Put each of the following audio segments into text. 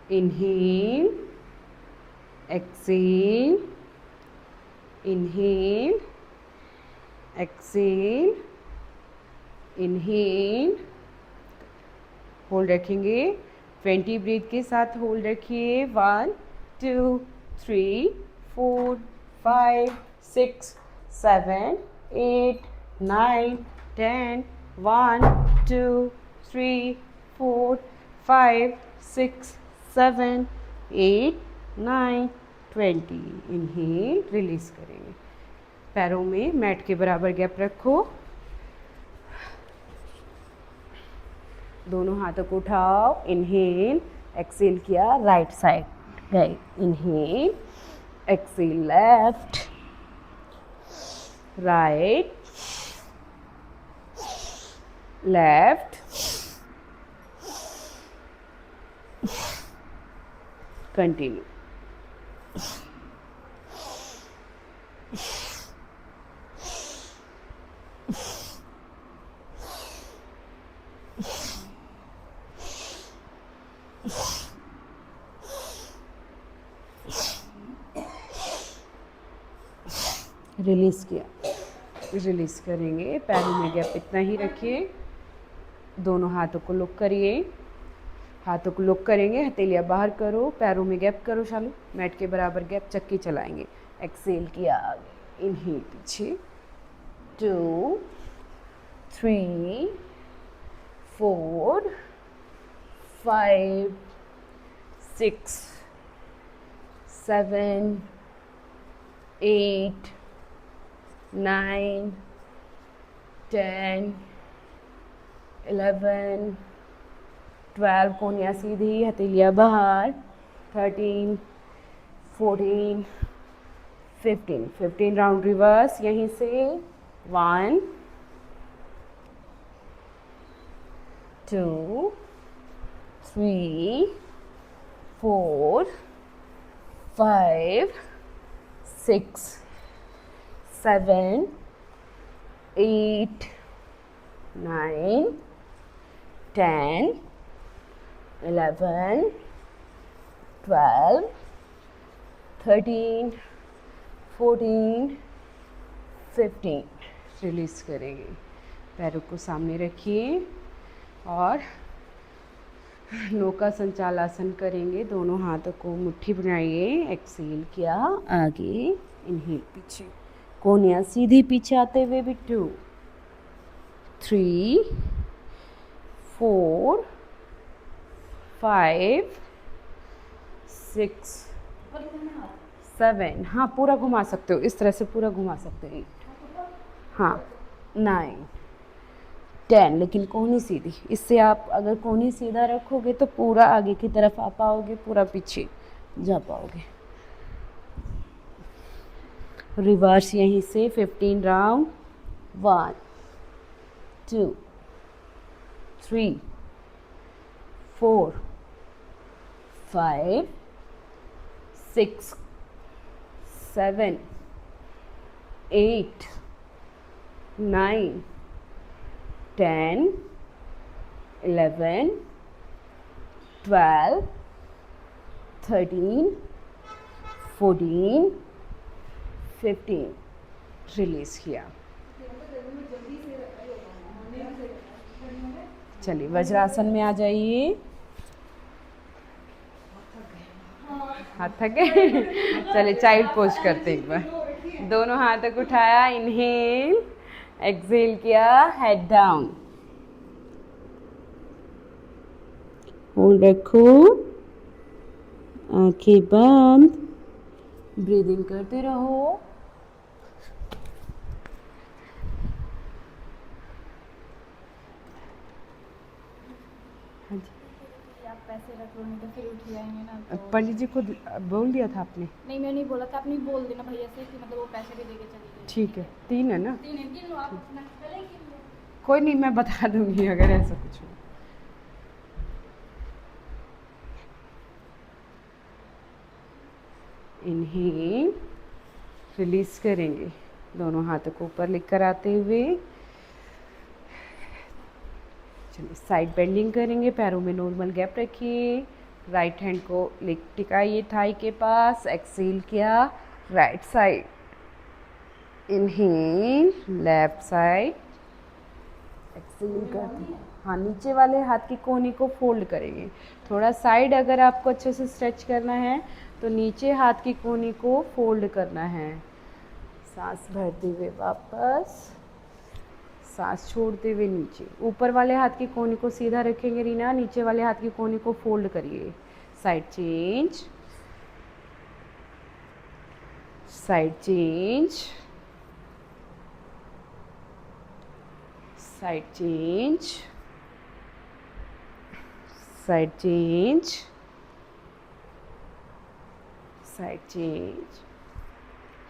inhale, exhale, inhale, exhale, inhale, hold रखेंगे 20 breathe के साथ होल्ड रखिए 1 2 3 4 5 6 7 8 9 10 1 2 3 4 5 6 7 8 9 20 इनहेल रिलीज करेंगे पैरों में मैट के बराबर गैप रखो दोनों हाथों को उठाओ इनहेल एक्सेल किया राइट साइड गए inhale exhale left right left continue release किया रिलीज़ करेंगे पैरों में गैप इतना ही रखिए दोनों हाथों को लॉक करिए हाथों को लॉक करेंगे हथेलियाँ बाहर करो पैरों में गैप करो शालू मैट के बराबर गैप चक्की चलाएंगे एक्सेल किया आगे इनहेल पीछे 2 3 4 5 6 7 8 9 10 11 12 कोनिया सीधी हथेलियाँ बाहर 13 14 15 राउंड रिवर्स यहीं से 1 2 3 4 5 6 7 8 9 10 11 12 13 14 15 रिलीज करेंगे पैरों को सामने रखिए और नौका संचालासन करेंगे दोनों हाथों को मुट्ठी बनाइए एक्सेल किया आगे इनहेल पीछे कोनिया सीधी पीछे आते हुए भी 2 3 4 5 6 7 हाँ पूरा घुमा सकते हो इस तरह से पूरा घुमा सकते हो हाँ 9 10 लेकिन कोहनी सीधी इससे आप अगर कोहनी सीधा रखोगे तो पूरा आगे की तरफ आ पाओगे पूरा पीछे जा पाओगे रिवर्स यहीं से 15 राउंड 1 2 3 4 5 6 7 8 9 10 11 12 13 14 15 रिलीज किया चलिए वज्रासन में आ जाइए हाथ थक गए चलिए चाइल्ड पोज करते एक बार दोनों हाथों को उठाया इनहेल एक्सेल किया हेड डाउन होल्ड रखो आंखें बंद ब्रीदिंग करते रहो आप पैसे रख लो नहीं तो फिर उठ जाएंगे ना तो पंडित जी को बोल दिया था आपने नहीं मैं नहीं बोला था आपने बोल देना भैया से कि मतलब वो पैसे भी देके चली गई ठीक है 3 है ना तीन लो आप अपना पहले ही गिन लो कोई नहीं मैं बता दूंगी अगर ऐसा कुछ हो इनहेल रिलीज करेंगे दोनों हाथों को ऊपर लेकर आते हुए चलिए साइड बेंडिंग करेंगे पैरों में नॉर्मल गैप रखिए राइट हैंड को टिकाइए थाई के पास, एक्सेल किया right side, inhale left side, exhale कर दिया। हाँ, नीचे वाले हाथ की कोहनी को फोल्ड करेंगे। थोड़ा साइड अगर आपको अच्छे से स्ट्रेच करना है तो नीचे हाथ की कोहनी को फोल्ड करना है। सांस भरते हुए वापस, सांस छोड़ते हुए नीचे। ऊपर वाले हाथ की कोहनी को सीधा रखेंगे रीना, नीचे वाले हाथ की कोहनी को फोल्ड करिए। Side change, side change, side change, side change, side change.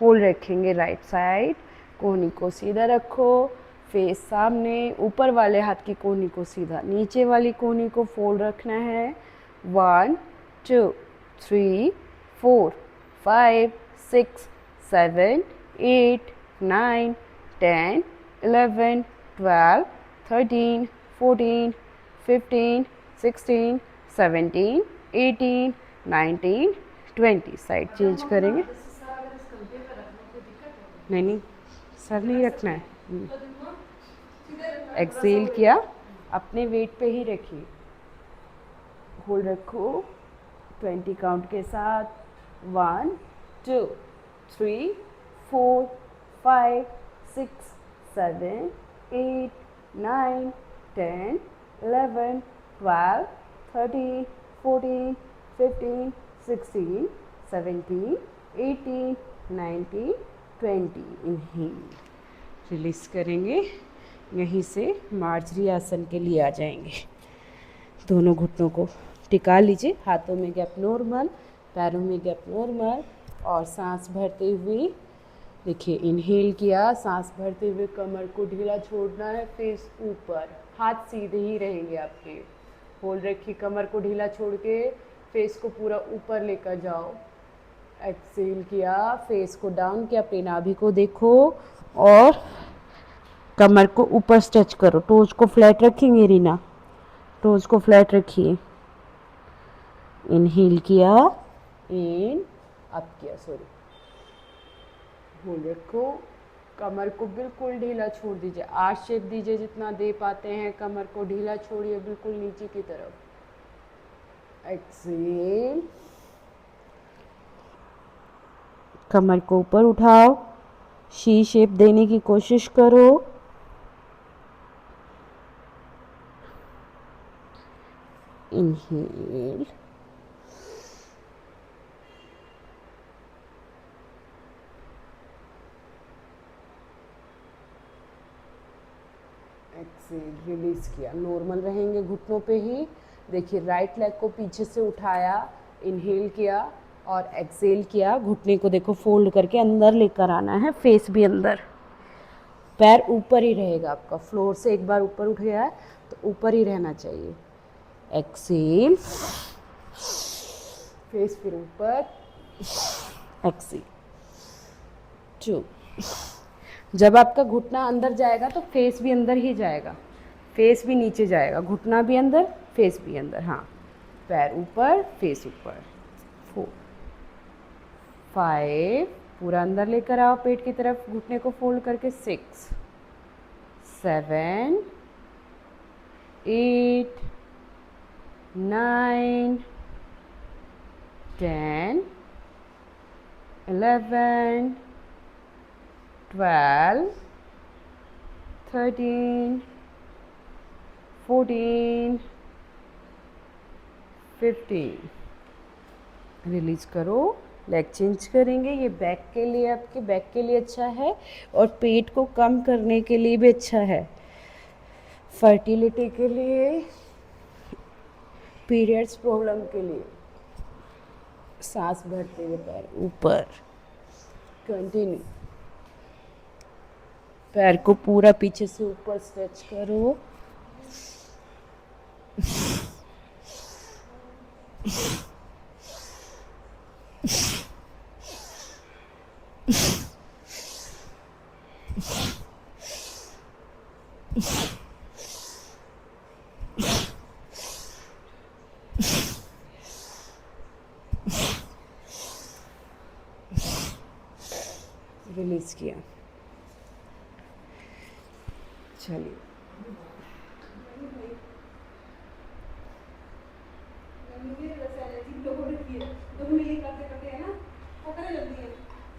Hold रखेंगे राइट साइड, कोहनी को सीधा रखो, फेस सामने, ऊपर वाले हाथ की कोहनी को सीधा, नीचे वाली कोहनी को फोल्ड रखना है। 1 2 3 4 5 6 7 8 9 10 11 12 13 14 15 16 17 18 19 20। साइड चेंज करेंगे। नहीं, सर नहीं रखना है। एक्सेल किया, अपने वेट पे ही रखिए। होल्ड रखो 20 काउंट के साथ। 1 2 3 4 5 6 7 8 9 10 11 12 13 14 15 16 17 18 19 20। इनहेल, रिलीज करेंगे। यहीं से मार्जरी आसन के लिए आ जाएंगे। दोनों घुटनों को टिका लीजिए, हाथों में गैप नॉर्मल, पैरों में गैप नॉर्मल, और सांस भरते हुए देखिए, इनहेल किया, सांस भरते हुए कमर को ढीला छोड़ना है, फेस ऊपर, हाथ सीधे ही रहेंगे आपके। होल्ड रखिए, कमर को ढीला छोड़ के फेस को पूरा ऊपर लेकर जाओ। एक्सेल किया, फेस को डाउन किया, अपनी नाभि को देखो और कमर को ऊपर स्ट्रेच करो। टोज को फ्लैट रखेंगे रीना, टोज को फ्लैट रखिए। इनहेल किया, इन अप किया, सॉरी, होल्ड रखो, कमर को बिल्कुल ढीला छोड़ दीजिए, आर शेप दीजिए जितना दे पाते हैं, कमर को ढीला छोड़िए बिल्कुल नीचे की तरफ। एक्सेल, कमर को ऊपर उठाओ, शी शेप देने की कोशिश करो। इनहेल, एक्सेल, रिलीज किया। नॉर्मल रहेंगे घुटनों पे ही। देखिए, राइट लेग को पीछे से उठाया, इनहेल किया और एक्सेल किया। घुटने को देखो फोल्ड करके अंदर लेकर आना है, फेस भी अंदर, पैर ऊपर ही रहेगा आपका। फ्लोर से एक बार ऊपर उठ गया है तो ऊपर ही रहना चाहिए। एक्सेल, फेस फिर ऊपर, एक्सेल 2। जब आपका घुटना अंदर जाएगा तो फेस भी अंदर ही जाएगा, फेस भी नीचे जाएगा, घुटना भी अंदर, फेस भी अंदर। हाँ, पैर ऊपर, फेस ऊपर। 4 5, पूरा अंदर लेकर आओ पेट की तरफ, घुटने को फोल्ड करके। 6 7 8 9 10 11 12 13 14 15। रिलीज करो, लेग चेंज करेंगे। ये बैक के लिए, आपके बैक के लिए अच्छा है और पेट को कम करने के लिए भी अच्छा है, फर्टिलिटी के लिए, पीरियड्स प्रॉब्लम के लिए। सांस भरते हुए पैर ऊपर, कंटिन्यू, पैर को पूरा पीछे से ऊपर स्ट्रेच करो। रिलीज़ किया। चलिए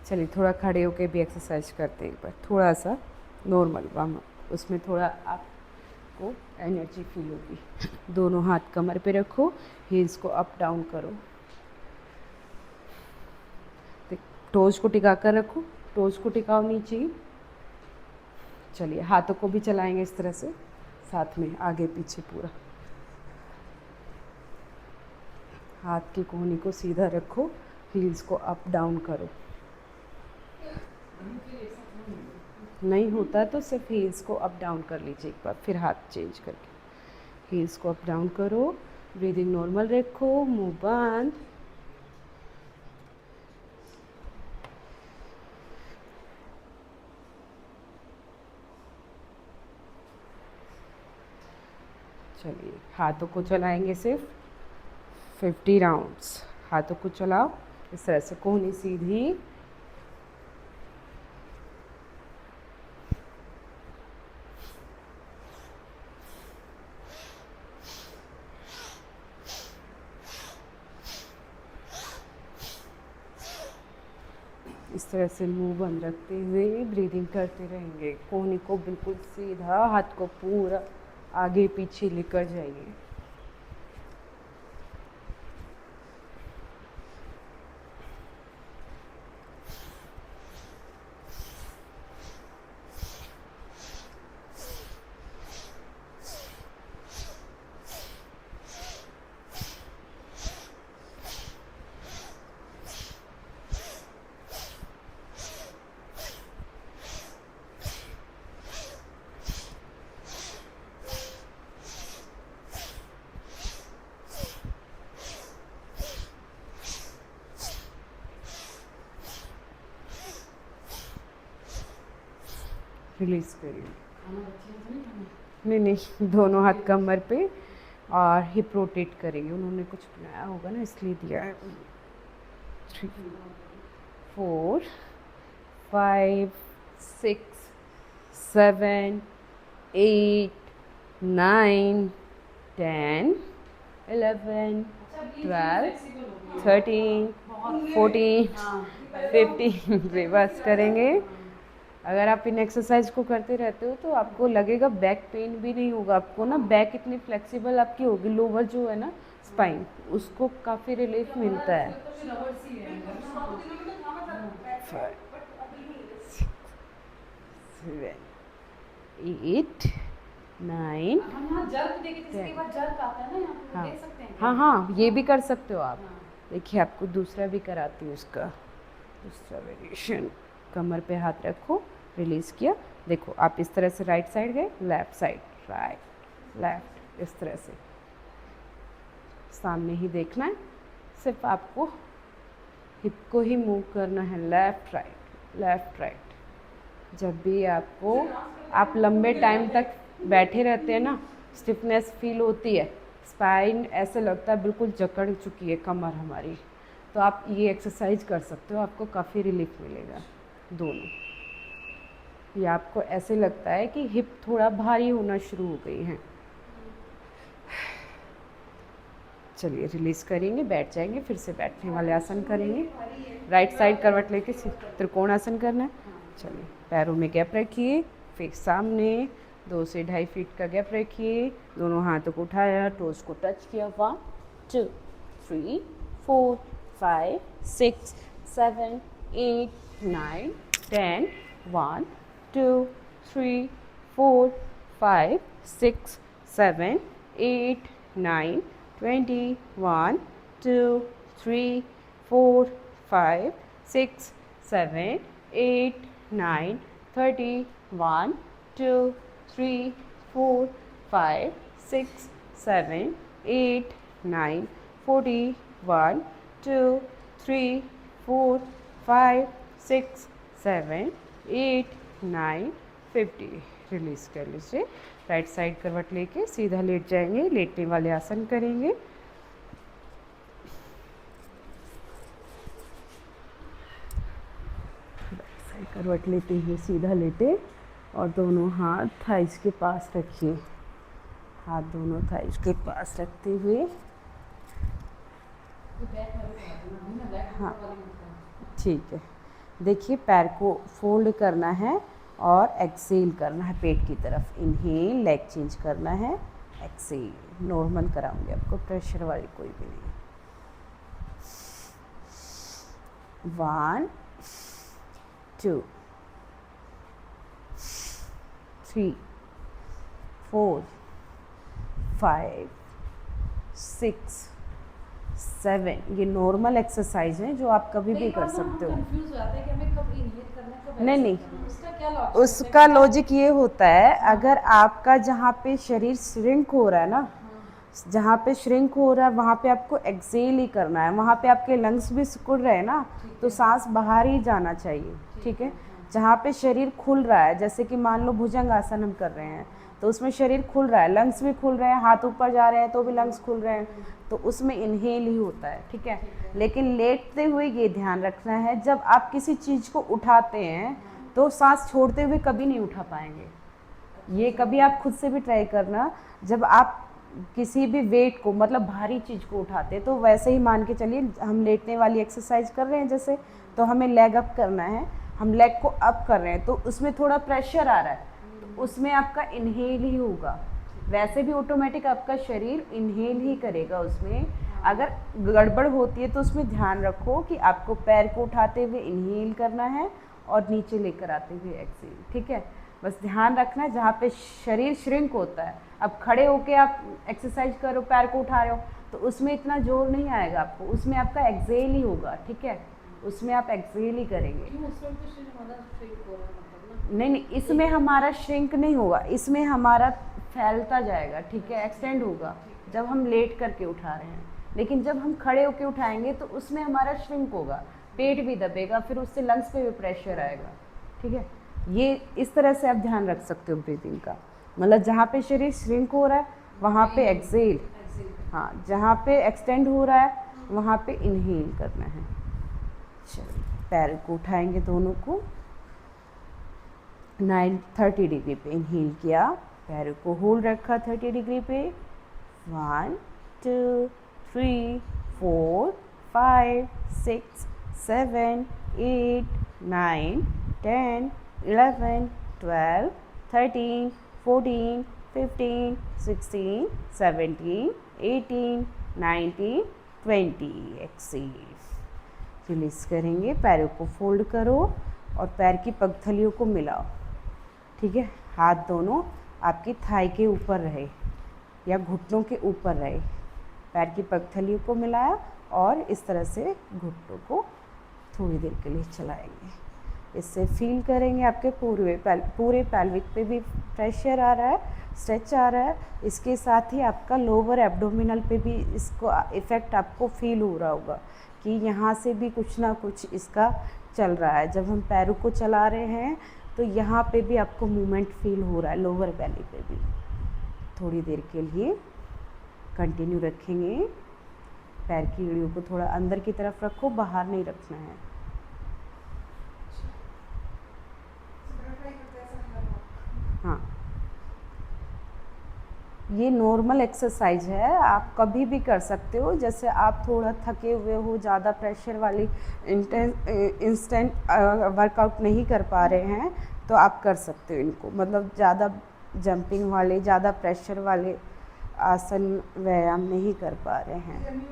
चलिए थोड़ा खड़े होके भी एक्सरसाइज करते हैं एक बार, थोड़ा सा नॉर्मल वार्म अप, उसमें थोड़ा आपको एनर्जी फील होगी। दोनों हाथ कमर पे रखो, हील्स को अप डाउन करो, टोज को टिका कर रखो, टोज को टिकाओ नीचे ही। चलिए हाथों को भी चलाएंगे इस तरह से, साथ में आगे पीछे पूरा। हाथ की कोहनी को सीधा रखो, हील्स को अप डाउन करो। नहीं होता तो सिर्फ हील्स को अप डाउन कर लीजिए एक बार, फिर हाथ चेंज करके हील्स को अप डाउन करो। ब्रीदिंग नॉर्मल रखो, मुंह बंद। चलिए हाथों को चलाएंगे सिर्फ 50 राउंड्स। हाथों को चलाओ इस तरह से, कोहनी सीधी। इस तरह से मुंह बंद रखते हुए ब्रीदिंग करते रहेंगे। कोहनी को बिल्कुल सीधा, हाथ को पूरा आगे पीछे लेकर जाइए। रिलीज़ करिए। नहीं नहीं, दोनों हाथ कमर पे और हिप रोटेट करेंगे। उन्होंने कुछ बनाया होगा ना, इसलिए दिया है। 3 4 5 6 7 8 9 10 11 12 13 14 15 रिवर्स करेंगे। अगर आप इन एक्सरसाइज को करते रहते हो तो आपको लगेगा बैक पेन भी नहीं होगा। आपको ना बैक इतनी फ्लेक्सिबल आपकी होगी, लोअर जो है ना स्पाइन, उसको काफ़ी रिलीफ मिलता है। 5 6 7 8 9 हाँ हाँ, ये भी कर सकते हो आप। देखिए आपको दूसरा भी कराती हूँ, इसका दूसरा वेरिएशन। कमर पे हाथ रखो, रिलीज़ किया। देखो आप इस तरह से राइट साइड गए, लेफ़्ट साइड, राइट लेफ़्ट, इस तरह से सामने ही देखना है। सिर्फ आपको हिप को ही मूव करना है, लेफ़्ट राइट। जब भी आपको, आप लंबे टाइम तक बैठे रहते हैं ना, स्टिफनेस फील होती है, स्पाइन ऐसे लगता है बिल्कुल जकड़ चुकी है कमर हमारी, तो आप ये एक्सरसाइज कर सकते हो, आपको काफ़ी रिलीफ मिलेगा। दोनों, ये आपको ऐसे लगता है कि हिप थोड़ा भारी होना शुरू हो गई है। चलिए रिलीज़ करेंगे, बैठ जाएंगे, फिर से बैठने वाले आसन करेंगे। राइट साइड करवट लेके त्रिकोण आसन करना है। चलिए पैरों में गैप रखिए, फेस सामने, 2 से 2.5 फीट का गैप रखिए। दोनों हाथों को उठाया, टोज को टच किया। 1 2 3 4 5 6 7 8 9 10 1 2 3 4 5 6 7 8 9 20 1 2 3 4 5 6 7 8 9 30 1 2 3 4 5 6 7 8 9 40 1 2 3 4 5 6 7 8 9 50। रिलीज़ कर लीजिए। राइट साइड करवट लेके सीधा लेट जाएंगे, लेटने वाले आसन करेंगे। करवट लेते हुए सीधा लेटे और दोनों हाथ थाइस के पास रखिए। हाथ दोनों थाइस के पास रखते हुए, हाँ ठीक है। देखिए पैर को फोल्ड करना है और एक्सेल करना है पेट की तरफ। इनहेल, लेग चेंज करना है, एक्सेल। नॉर्मल कराऊंगी आपको, प्रेशर वाली कोई भी नहीं। 1 2 3 4 5 6 7। ये नॉर्मल एक्सरसाइज है जो आप कभी भी कर सकते हो। कंफ्यूज हो जाते हैं कि हमें कब इनहेल करना है, कब नहीं exhale नहीं, करना है। उसका क्या लॉजिक उसका लॉजिक ये होता है, अगर आपका जहाँ पे शरीर श्रिंक हो रहा है ना, जहाँ पे श्रिंक हो रहा है वहाँ पे आपको एक्सेल ही करना है। वहाँ पे आपके लंग्स भी सिकुड़ रहे हैं ना, तो सांस बाहर ही जाना चाहिए, ठीक है। जहाँ पे शरीर खुल रहा है, जैसे कि मान लो भुजंग आसन हम कर रहे हैं, तो उसमें शरीर खुल रहा है, लंग्स भी खुल रहे हैं, हाथ ऊपर जा रहे हैं तो भी लंग्स खुल रहे हैं, तो उसमें इनहेल ही होता है, ठीक है। लेकिन लेटते हुए ये ध्यान रखना है, जब आप किसी चीज़ को उठाते हैं तो सांस छोड़ते हुए कभी नहीं उठा पाएंगे। ये कभी आप खुद से भी ट्राई करना। जब आप किसी भी वेट को, मतलब भारी चीज़ को उठाते हैं, तो वैसे ही मान के चलिए हम लेटने वाली एक्सरसाइज कर रहे हैं जैसे, तो हमें लेग अप करना है, हम लेग को अप कर रहे हैं, तो उसमें थोड़ा प्रेशर आ रहा है, तो उसमें आपका इनहेल ही होगा। वैसे भी ऑटोमेटिक आपका शरीर इनहेल ही करेगा उसमें। अगर गड़बड़ होती है तो उसमें ध्यान रखो कि आपको पैर को उठाते हुए इनहेल करना है और नीचे लेकर आते हुए एक्सेल, ठीक है। बस ध्यान रखना है जहाँ पे शरीर श्रिंक होता है। अब खड़े होके आप एक्सरसाइज करो, पैर को उठा रहे हो, तो उसमें इतना जोर नहीं आएगा आपको, उसमें आपका एक्सेल ही होगा, ठीक है। उसमें आप एक्सेल ही करेंगे। नहीं नहीं, इसमें हमारा श्रिंक नहीं होगा, इसमें हमारा फैलता जाएगा, ठीक है, एक्सटेंड होगा जब हम लेट करके उठा रहे हैं। लेकिन जब हम खड़े होके उठाएंगे तो उसमें हमारा श्रिंक होगा, पेट भी दबेगा, फिर उससे लंग्स पे भी प्रेशर आएगा, ठीक है। ये इस तरह से आप ध्यान रख सकते हो ब्रीदिंग का, मतलब जहाँ पे शरीर श्रिंक हो रहा है वहाँ पे एक्सेल, हाँ, जहाँ पे एक्सटेंड हो रहा है वहाँ पे इनहेल करना है। चलिए पैर को उठाएंगे दोनों को, 30 डिग्री पे इनहेल किया, पैर को होल्ड रखा 30 डिग्री पे, 1 2 3 4 5 6 7 8 9 10 11 12 13 14 15 16 17 18 19 20। एक्सेल, रिलीज करेंगे, पैरों को फोल्ड करो और पैर की पगथलियों को मिलाओ, ठीक है। हाथ दोनों आपकी थाई के ऊपर रहे या घुटनों के ऊपर रहे, पैर की पगथलियों को मिलाया और इस तरह से घुटनों को थोड़ी देर के लिए चलाएंगे। इससे फील करेंगे आपके पूरे पैल्विक पे भी प्रेशर आ रहा है, स्ट्रेच आ रहा है। इसके साथ ही आपका लोअर एब्डोमिनल पे भी इसको इफ़ेक्ट आपको फील हो रहा होगा कि यहाँ से भी कुछ ना कुछ इसका चल रहा है। जब हम पैरों को चला रहे हैं तो यहाँ पे भी आपको मूवमेंट फील हो रहा है, लोअर बेली पे भी। थोड़ी देर के लिए कंटिन्यू रखेंगे। पैर की एड़ियों को थोड़ा अंदर की तरफ रखो, बाहर नहीं रखना है। हाँ, ये नॉर्मल एक्सरसाइज है, आप कभी भी कर सकते हो। जैसे आप थोड़ा थके हुए हो, ज़्यादा प्रेशर वाली इंस्टेंट वर्कआउट नहीं कर पा रहे हैं तो आप कर सकते हो इनको, मतलब ज़्यादा जंपिंग वाले, ज़्यादा प्रेशर वाले आसन व्यायाम नहीं कर पा रहे हैं।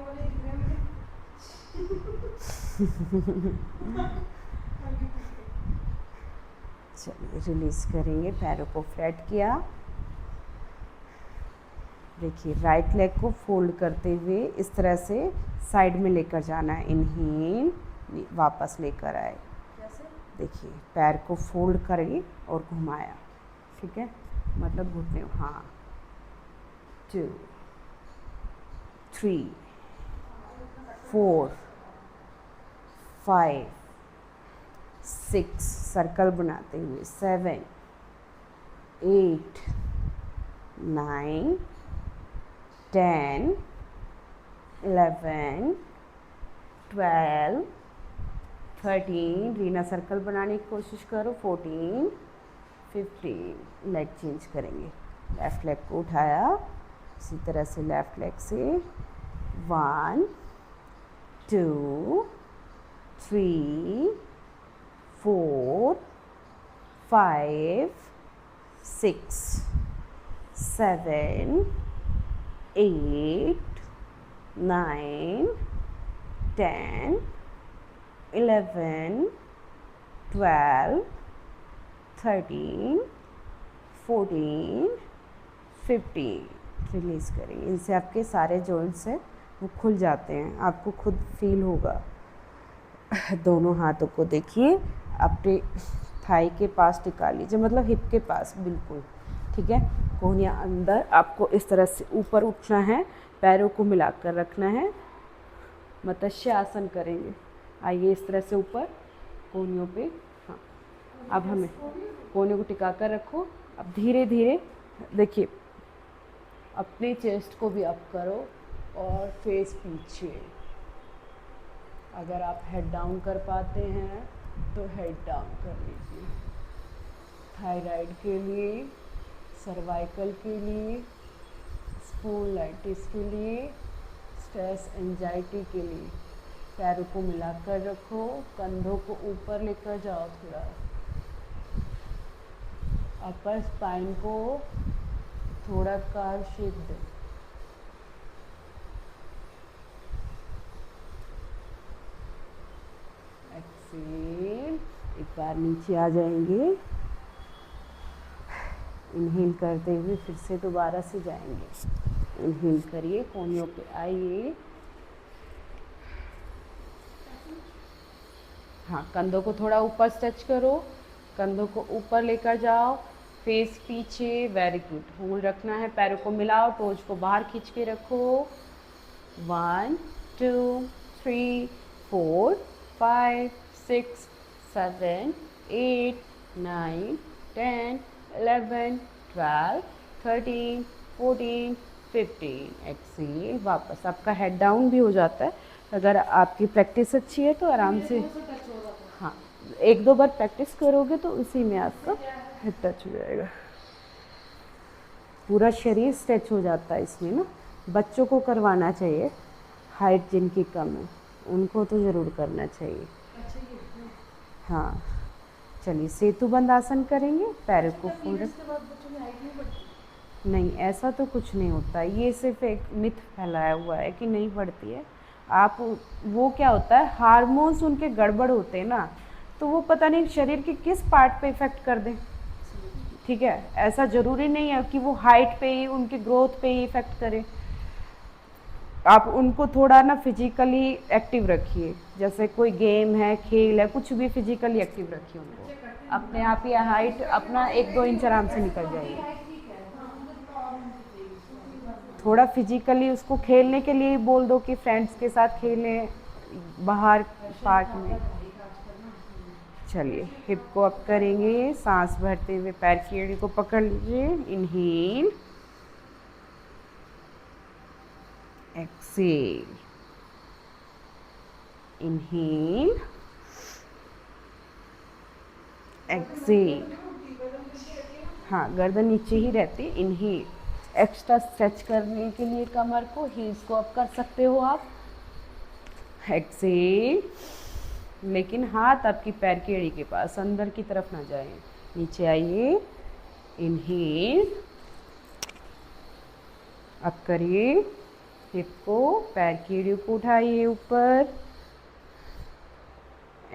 चलिए रिलीज़ करेंगे, पैरों को फ्लैट किया। देखिए राइट लेग को फोल्ड करते हुए इस तरह से साइड में लेकर जाना है, इनहेल, वापस लेकर आए। देखिए पैर को फोल्ड करिए और घुमाया, ठीक है, मतलब घुटने, हाँ, 2 3 4 5 6, सर्कल बनाते हुए 7 8 9 10 11 12 13, रीना सर्कल बनाने की कोशिश करो, 14, 15, लेग चेंज करेंगे, लेफ़्ट लेग को उठाया, इसी तरह से लेफ़्ट लेग से 1, 2, 3, 4, 5, 6, 7, 8, 9, 10, 11, 12, 13, 14, 15, रिलीज़ करेंगे। इनसे आपके सारे जॉइंट्स हैं वो खुल जाते हैं, आपको खुद फील होगा। दोनों हाथों को देखिए अपने थाई के पास टिका लीजिए, मतलब हिप के पास बिल्कुल, ठीक है। कोहनियाँ अंदर, आपको इस तरह से ऊपर उठना है, पैरों को मिलाकर रखना है, मत्स्य आसन करेंगे। आइए इस तरह से ऊपर कोहनियों पे, हाँ। अब हमें कोहनियों को टिका कर रखो। अब धीरे धीरे देखिए अपने चेस्ट को भी अप करो और फेस पीछे। अगर आप हेड डाउन कर पाते हैं तो हेड डाउन कर लीजिए। थायराइड के लिए, सर्वाइकल के लिए, स्पॉन्डिलाइटिस के लिए, स्ट्रेस एंजाइटी के लिए पैरों को मिलाकर रखो, कंधों को ऊपर लेकर जाओ थोड़ा, अपर स्पाइन को थोड़ा कर्व शेप दो। एक्सेल, एक बार नीचे आ जाएंगे, इनहेल करते हुए फिर से दोबारा से जाएंगे। इनहेल करिए, कोहनियों पे आइए, हाँ, कंधों को थोड़ा ऊपर स्ट्रेच करो, कंधों को ऊपर लेकर जाओ, फेस पीछे, वेरी गुड। होल्ड रखना है, पैरों को मिलाओ, टोज को बाहर खींच के रखो। 1, 2, 3, 4, 5, 6, 7, 8, 9, 10, 11, 12, 13, 14, 15। एक्सेल, वापस आपका हेड डाउन भी हो जाता है। अगर आपकी प्रैक्टिस अच्छी है तो आराम से, हाँ, 1-2 बार प्रैक्टिस करोगे तो उसी में आपका हेड टच हो जाएगा। पूरा शरीर स्ट्रेच हो जाता है इसमें ना। बच्चों को करवाना चाहिए, हाइट जिनकी कम है उनको तो ज़रूर करना चाहिए। हाँ, चलिए सेतु बंद आसन करेंगे, पैरों को फोल्ड। नहीं, ऐसा तो कुछ नहीं होता, ये सिर्फ एक मिथ फैलाया हुआ है कि नहीं पड़ती है। आप, वो क्या होता है, हार्मोन्स उनके गड़बड़ होते हैं ना, तो वो पता नहीं शरीर के किस पार्ट पे इफ़ेक्ट कर दें, ठीक है। ऐसा ज़रूरी नहीं है कि वो हाइट पे ही, उनके ग्रोथ पे ही इफ़ेक्ट करे। आप उनको थोड़ा ना फिजिकली एक्टिव रखिए, जैसे कोई गेम है, खेल है, कुछ भी फिजिकली एक्टिव रखिए उनको, अपने आप ही हाइट अपना 1-2 इंच आराम से निकल जाएगी। थोड़ा फिजिकली उसको खेलने के लिए बोल दो कि फ्रेंड्स के साथ खेलें बाहर पार्क में। चलिए हिप को अप करेंगे, सांस भरते हुए पैर की एड़ी को पकड़ लीजिए। Inhale, exhale, inhale, exhale. हाँ, गर्दन नीचे ही रहती है। इनहेल, एक्स्ट्रा स्ट्रेच करने के लिए कमर को, हील्स को अप कर सकते हो आप। एक्सेल, लेकिन हाथ आपकी पैर की एड़ी के पास, अंदर की तरफ ना जाए। नीचे आइए, इनहेल, अप करिए, हिप को, पैर की एड़ी को उठाइए ऊपर।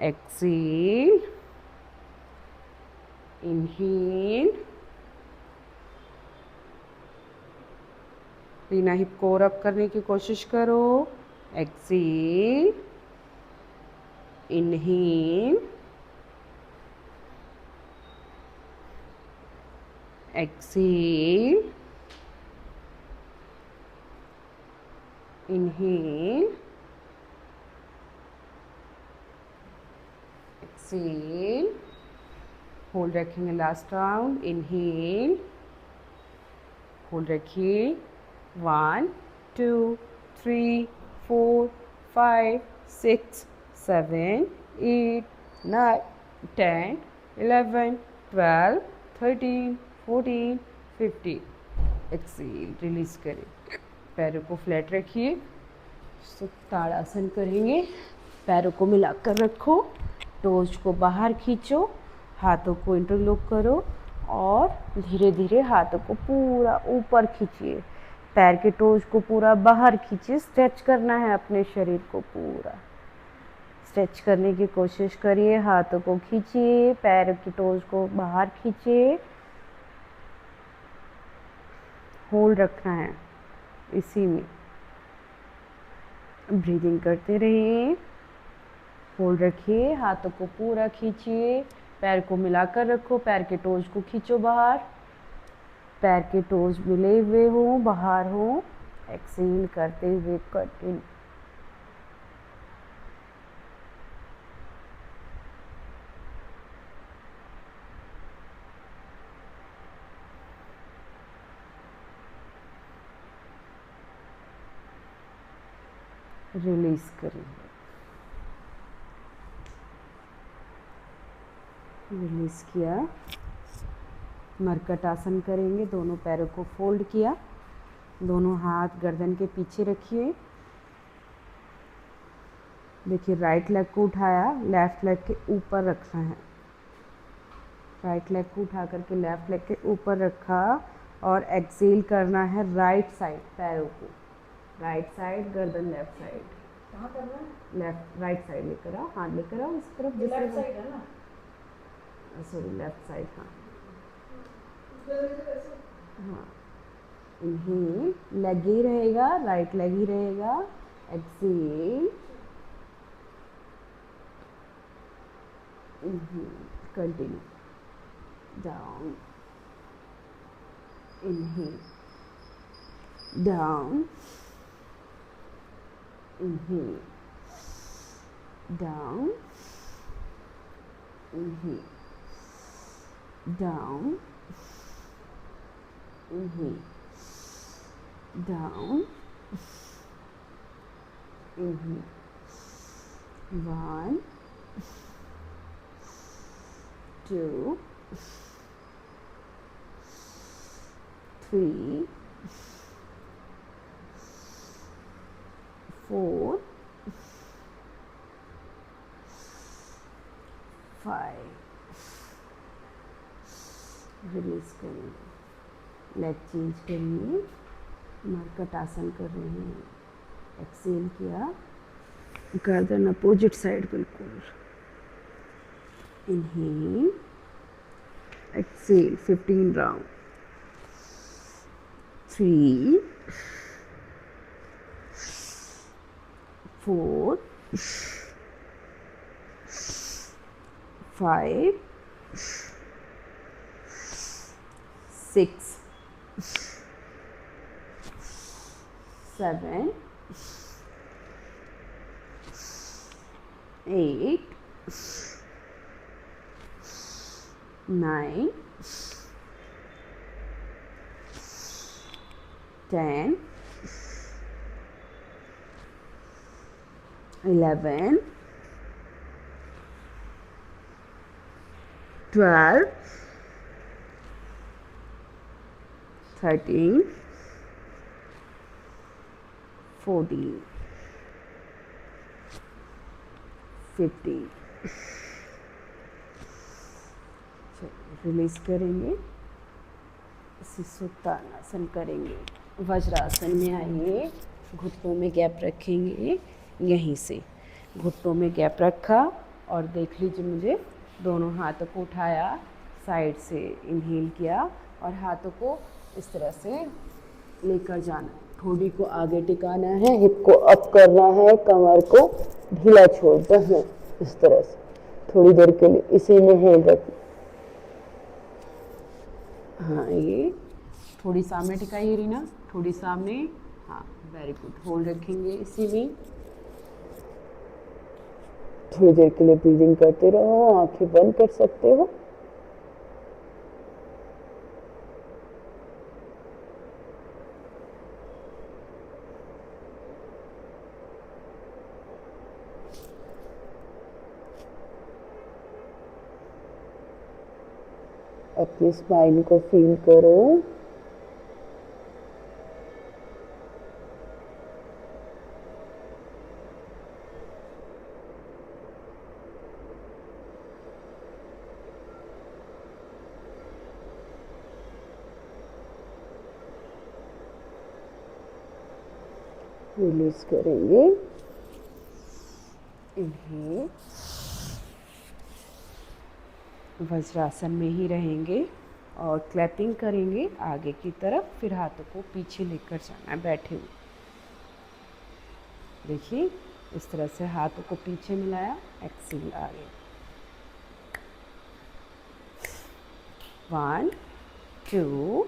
एक्सेल, इनहेल, रीना हिप को और अप करने की कोशिश करो। Exhale, inhale, exhale, inhale, exhale, hold रखेंगे लास्ट राउंड। इनहेल, होल्ड रखिए। 1, 2, 3, 4, 5, 6, 7, 8, 9, 10, 11, 12, 13, 14, 15। एक्सेल, रिलीज करें। पैरों को फ्लैट रखिए, ताड़ासन करेंगे। पैरों को मिलाकर रखो, टोज को बाहर खींचो, हाथों को इंटरलॉक करो और धीरे धीरे हाथों को पूरा ऊपर खींचिए। पैर के टोज को पूरा बाहर खींचिए। स्ट्रेच करना है अपने शरीर को पूरा। स्ट्रेच करने की कोशिश करिए। हाथों को खींचिए, पैर की टोज को बाहर खींचिए। होल्ड रखना है इसी में। ब्रीदिंग करते रहिए। होल्ड रखिए, हाथों को पूरा खींचिए, पैर को मिलाकर रखो, पैर के टोज को खींचो बाहर। पैर के टोज मिले हुए हो, बाहर हो। एक्सेल करते हुए कंटिन्यू। रिलीज करेंगे। रिलीज किया। मरकट आसन करेंगे। दोनों पैरों को फोल्ड किया, दोनों हाथ गर्दन के पीछे रखिए। देखिए, राइट लेग को उठाया, लेफ्ट लेग के ऊपर रखना है। राइट लेग को उठा करके लेफ्ट लेग के ऊपर रखा और एक्सेल करना है राइट साइड पैरों को। राइट साइड, गर्दन लेफ्ट साइड। कहाँ करना है? लेफ्ट, राइट साइड लेकर आओ, हाथ लेकर आओ इस तरफ। लेफ्ट साइड है ना? Sorry, left side. हाँ हाँ, इन्हें लेग ही रहेगा, राइट लेग ही रहेगा। Exhale, continue. Down, inhale, down, inhale, down, inhale, down, inhale, down, inhale, 1, 2, 3, 4, 5। Release करेंगे। लेग चेंज करिए। मरकट आसन कर रहे हैं। एक्सेल किया, गर्दन अपोजिट साइड बिल्कुल। Inhale, exhale, 15 round. 3, 4, 5, 6, 7, 8, 9, 10, 11, 12, 13, 14, 15। रिलीज करेंगे। इसी सुत्तानासन करेंगे। वज्रासन में आइए, घुटनों में गैप रखेंगे। यहीं से घुटनों में गैप रखा और देख लीजिए, मुझे दोनों हाथों को उठाया, साइड से इनहेल किया और हाथों को इस तरह से लेकर जाना है। ठोड़ी को आगे टिकाना है, हिप को अप करना है, कमर को ढीला छोड़ना है। इस तरह से थोड़ी देर के लिए इसी में होल्ड रखना। हाँ, ये थोड़ी सामने टिकाइए रीना, थोड़ी सामने। हाँ, वेरी गुड। होल्ड रखेंगे इसी में। थोड़ी देर के लिए ब्रीदिंग करते रहो। आंखें बंद कर सकते हो। अपनी स्पाइन को फील करो। रिलीज करेंगे। इन्हें वज्रासन में ही रहेंगे और क्लैपिंग करेंगे आगे की तरफ, फिर हाथों को पीछे लेकर जाना है बैठे हुए। देखिए इस तरह से हाथों को पीछे मिलाया, एक्सेल आगे। 1 2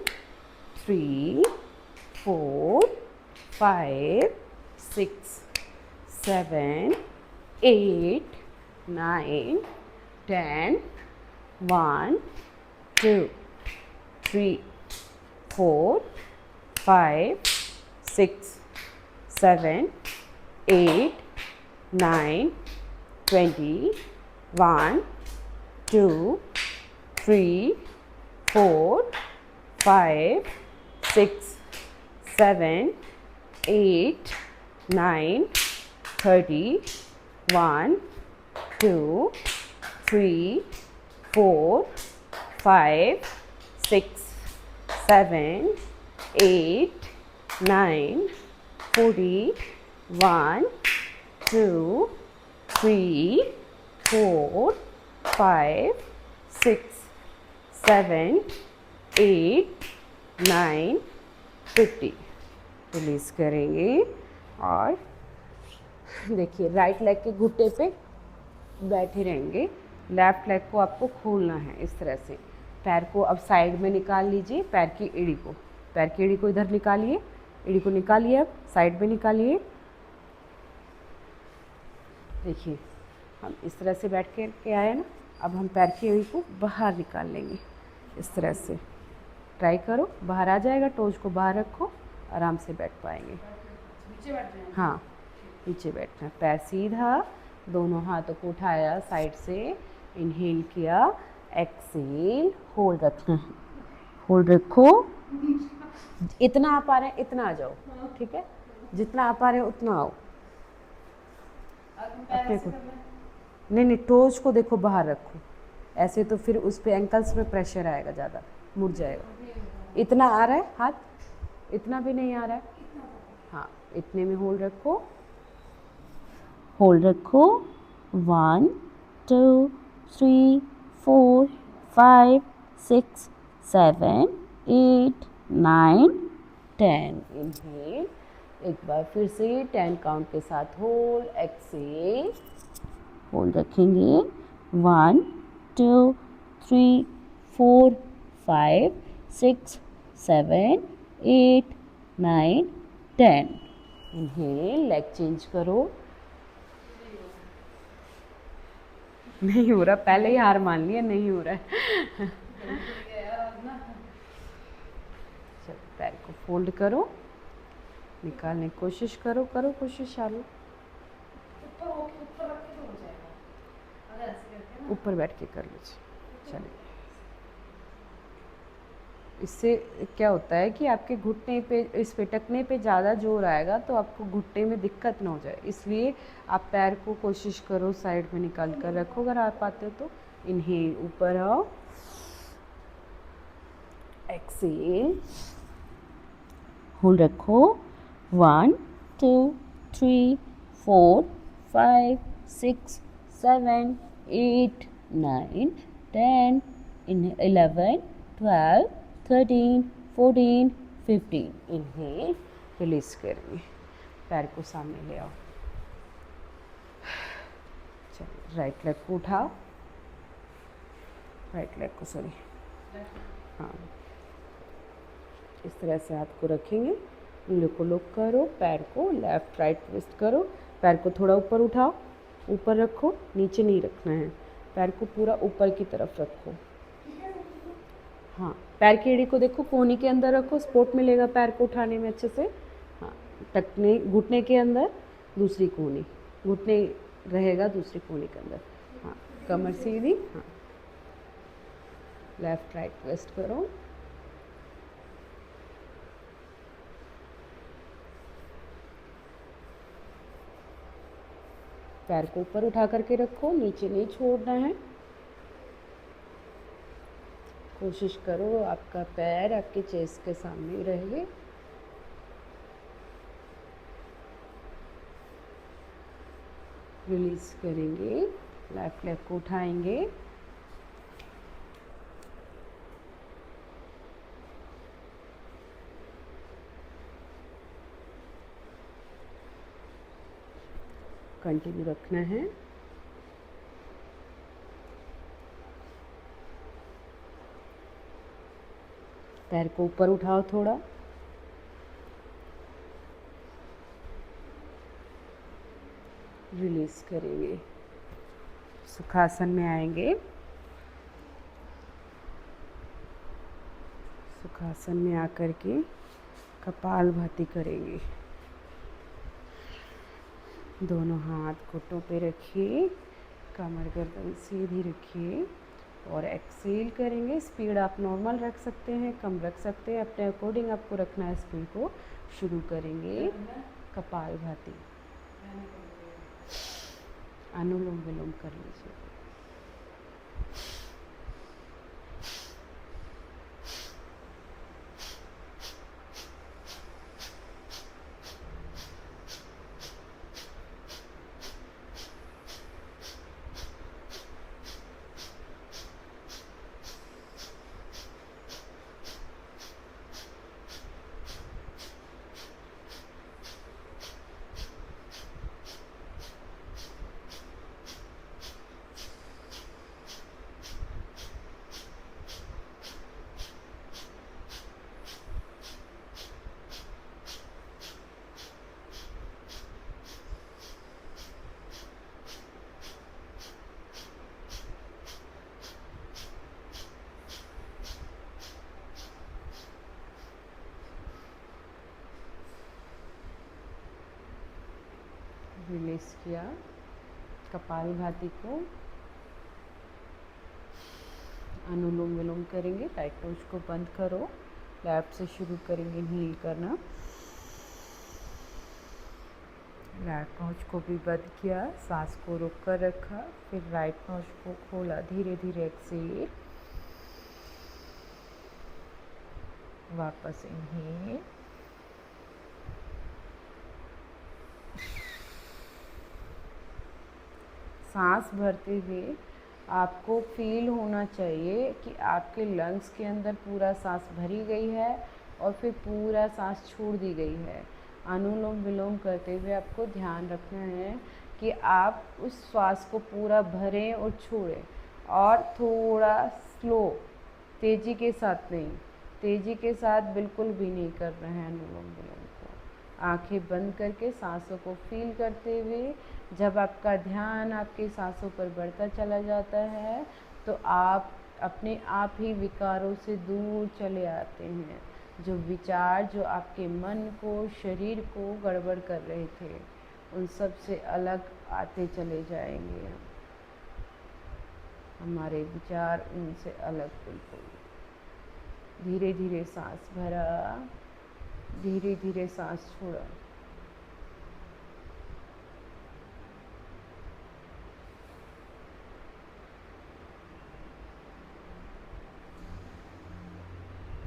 3 4 5 6 7 8 9 10 1 2 3 4 5 6 7 8 9 20 1 2 3 4 5 6 7 8 9 30 1 2 3 4 5 6 7 8 9 40 1 2 3 4 5 6 7 8 9 50। रिलीज करेंगे और देखिए राइट लेग के घुटने पे बैठे रहेंगे। लेफ्ट लेग को आपको खोलना है इस तरह से। पैर को अब साइड में निकाल लीजिए, पैर की एड़ी को इधर निकालिए, एड़ी को निकालिए, अब साइड में निकालिए। देखिए हम इस तरह से बैठ के आए ना, अब हम पैर की एड़ी को बाहर निकाल लेंगे इस तरह से। ट्राई करो, बाहर आ जाएगा। टोज को बाहर रखो, आराम से बैठ पाएंगे। नीचे बैठ जाएंगे। हाँ नीचे बैठना, पैर सीधा, दोनों हाथों को उठाया साइड से, इनहेल किया, एक्सेल, होल्ड रखना है, होल्ड रखो। इतना आ पा रहे हैं इतना आ जाओ, ठीक है, जितना आ पा रहे हैं उतना आओ। अपने को नहीं, टोज को देखो बाहर रखो, ऐसे तो फिर उस पे एंकल्स पे प्रेशर आएगा, ज़्यादा मुड़ जाएगा। इतना आ रहा है हाथ, इतना भी नहीं आ रहा है, हाँ इतने में होल्ड रखो, होल्ड रखो। 1 2 3 4 5 6 7 8 9 10। इनहेल, एक बार फिर से 10 काउंट के साथ होल्ड, एक्सेल, होल्ड रखेंगे। 1 2 3 4 5 6 7 8 9 10। इनहेल, लेग चेंज करो। नहीं हो रहा, पहले ही हार मान लिया, नहीं हो रहा है। चलो पैर को फोल्ड करो, निकालने की कोशिश करो, करो कोशिश, चालू। ऊपर बैठ के कर लीजिए। चलिए, इससे क्या होता है कि आपके घुटने पे, इस पे टकने पे ज़्यादा जोर आएगा तो आपको घुटने में दिक्कत ना हो जाए, इसलिए आप पैर को कोशिश करो साइड में निकाल कर रखो अगर आप पाते हो तो। इनहेल, ऊपर आओ, एक्सेल, होल्ड रखो। 1 2 3 4 5 6 7 8 9 10 11 12 13 14 15। इनहेल, रिलीज करेंगे, पैर को सामने ले आओ। चलिए राइट लेग को उठाओ, राइट लेग को, सॉरी, हाँ इस तरह से हाथ को रखेंगे, उंगली को लॉक करो, पैर को लेफ्ट राइट ट्विस्ट करो, पैर को थोड़ा ऊपर उठाओ, ऊपर रखो, नीचे नहीं रखना है, पैर को पूरा ऊपर की तरफ रखो। हाँ पैर की एड़ी को देखो कोहनी के अंदर रखो, सपोर्ट मिलेगा पैर को उठाने में अच्छे से। हाँ टकने, घुटने के अंदर दूसरी कोहनी, घुटने रहेगा दूसरी कोहनी के अंदर। हाँ कमर सीधी, हाँ लेफ़्ट राइट ट्विस्ट करो। पैर को ऊपर उठा करके रखो, नीचे नहीं छोड़ना है। कोशिश करो आपका पैर आपके चेस्ट के सामने ही रहे। रिलीज़ करेंगे, लेफ़्ट लेग को उठाएंगे। कंटिन्यू रखना है। पैर को ऊपर उठाओ थोड़ा। रिलीज़ करेंगे, सुखासन में आएंगे। सुखासन में आकर के कपालभाति करेंगे। दोनों हाथ घुटनों पे रखिए, कमर गर्दन सीधी रखिए और एक्सेल करेंगे। स्पीड आप नॉर्मल रख सकते हैं, कम रख सकते हैं, अपने अकॉर्डिंग आपको रखना है स्पीड को। शुरू करेंगे कपालभाति। अनुलोम विलोम कर लीजिए। रिलीज़ किया कपालभाति को। अनुलोम विलोम करेंगे। राइट नोज को बंद करो। लेफ्ट से शुरू करेंगे इनहेल करना। राइट नोज को भी बंद किया, सांस को रोक कर रखा, फिर राइट नोज को खोला, धीरे धीरे एक्सेल। वापस इनहेल। सांस भरते हुए आपको फील होना चाहिए कि आपके लंग्स के अंदर पूरा सांस भरी गई है और फिर पूरा सांस छोड़ दी गई है। अनुलोम विलोम करते हुए आपको ध्यान रखना है कि आप उस श्वास को पूरा भरें और छोड़ें, और थोड़ा स्लो, तेज़ी के साथ नहीं, तेज़ी के साथ बिल्कुल भी नहीं करना है अनुलोम विलोम को। आंखें बंद करके सांसों को फील करते हुए जब आपका ध्यान आपके सांसों पर बढ़ता चला जाता है तो आप अपने आप ही विकारों से दूर चले आते हैं। जो विचार जो आपके मन को, शरीर को गड़बड़ कर रहे थे, उन सब से अलग आते चले जाएंगे। हमारे विचार उनसे अलग बिल्कुल। धीरे धीरे सांस भरा, धीरे धीरे सांस छोड़ा।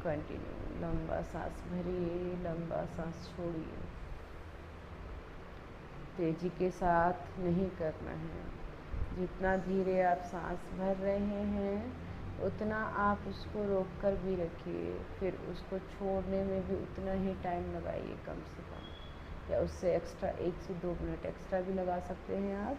कंटिन्यू। लंबा सांस भरिए, लंबा सांस छोड़िए। तेजी के साथ नहीं करना है। जितना धीरे आप सांस भर रहे हैं उतना आप उसको रोक कर भी रखिए, फिर उसको छोड़ने में भी उतना ही टाइम लगाइए कम से कम, या उससे एक्स्ट्रा 1 से 2 मिनट एक्स्ट्रा भी लगा सकते हैं आप।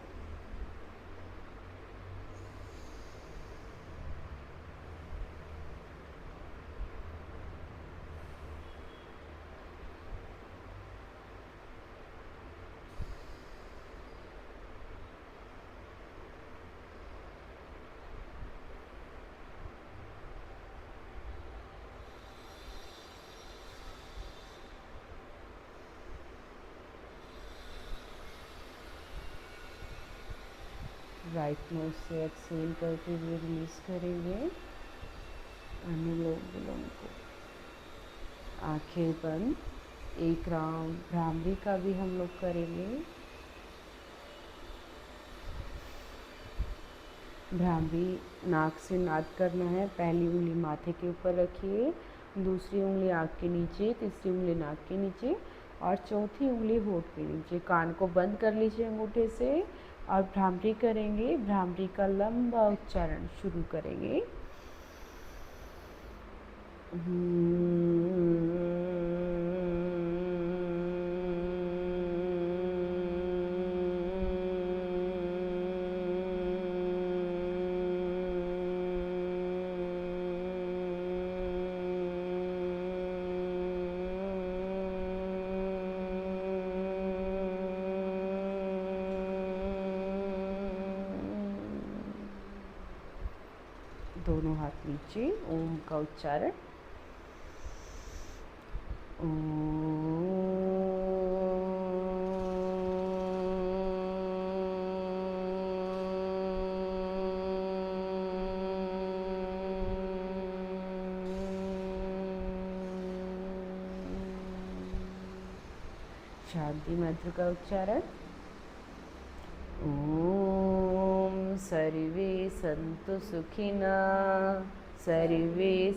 राइट नोज से एक्सेल करते हुए रिलीज़ करेंगे। अनुलोम विलोम को। आंखें बंद, एक राउंड भ्रामरी का भी हम लोग करेंगे। भ्रामरी नाक से नाद करना है। पहली उंगली माथे के ऊपर रखिए, दूसरी उंगली आँख के नीचे, तीसरी उंगली नाक के नीचे और चौथी उंगली होठ के नीचे। कान को बंद कर लीजिए अंगूठे से और भ्रामरी करेंगे। भ्रामरी का लंबा उच्चारण शुरू करेंगे। दोनों हाथ नीचे, ओम का उच्चारण। शांति मंत्र का उच्चारण। ओम सर्वे संतु सुखिनः, सर्वे